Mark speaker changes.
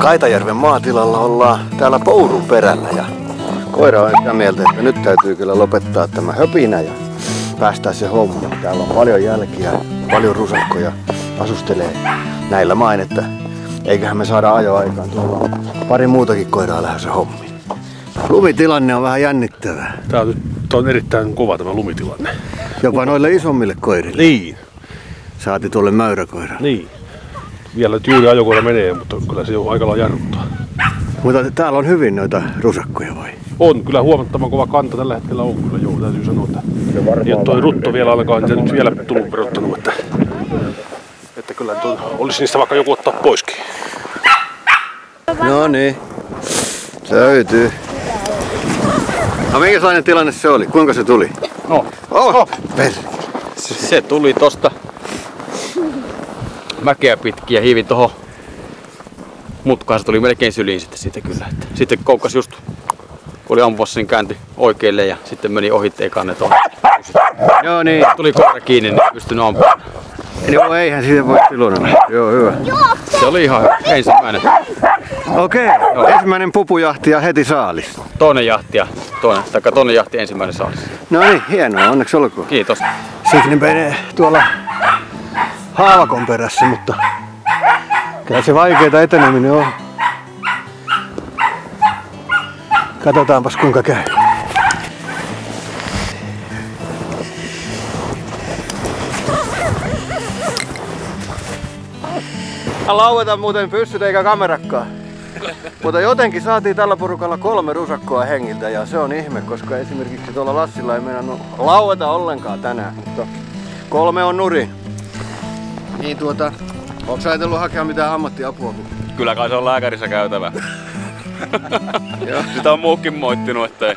Speaker 1: Kaitajärven maatilalla ollaan täällä Pourun perällä ja koira on sitä mieltä, että nyt täytyy kyllä lopettaa tämä höpinä ja päästää se homma. Täällä on paljon jälkiä, paljon rusakkoja asustelee näillä main, että eiköhän me saada ajoaikaan. Tuolla on pari muutakin koiraa lähdössä hommiin. Lumitilanne on vähän jännittävää.
Speaker 2: Tää on erittäin kova tämä lumitilanne.
Speaker 1: Jopa noille isommille koirille.
Speaker 2: Niin.
Speaker 1: Saati tuolle mäyräkoiralle.
Speaker 2: Niin. Vielä tyyli ajokoira menee, mutta kyllä se on aika lailla jarruttaa.
Speaker 1: Mutta täällä on hyvin noita rusakkoja vai?
Speaker 2: On kyllä huomattavan kova kanta tällä hetkellä on kyllä, joo, täytyy sanoa, että ja toi rutto vielä alkaa, niin nyt vielä tullut verottanut, että kyllä olisi niistä vaikka joku ottaa poiskin.
Speaker 1: No niin, löytyy. No minkälainen tilanne se oli? Kuinka se tuli?
Speaker 3: Se tuli tosta mäkeä pitkin ja hiivi tohon mutkaan. Se tuli melkein syliin sitten kyllä. Sitten koukkasi just, kun oli ampuvassa, niin kääntyi oikealle ja sitten meni ohitteen kannet.
Speaker 1: Joo niin.
Speaker 3: Tuli koira kiinni, niin pystynyt ampumaan.
Speaker 1: Joo, eihän siitä voi silloin olla. Joo, hyvä.
Speaker 3: Se oli ihan hyvä. Ensimmäinen.
Speaker 1: Okei. Ensimmäinen pupujahti ja heti saalis.
Speaker 3: Toinen jahti ensimmäinen saalis.
Speaker 1: No niin, hienoa. Onneksi olkoon.
Speaker 3: Kiitos.
Speaker 1: Signi menee tuolla haavakon perässä, mutta kyllä se vaikeeta eteneminen on. Katsotaanpas kuinka käy. Laueta muuten pyssyt eikä kamerakkaan. Mutta jotenkin saatiin tällä porukalla 3 rusakkoa hengiltä ja se on ihme, koska esimerkiksi tuolla Lassilla ei meinannut laueta ollenkaan tänään. Mutta 3 on nurin. Niin onko sä ajatellut hakea mitään ammattiapua?
Speaker 3: Kyllä kai se on lääkärissä käytävä. Sitä on muukin moittinut, ettei.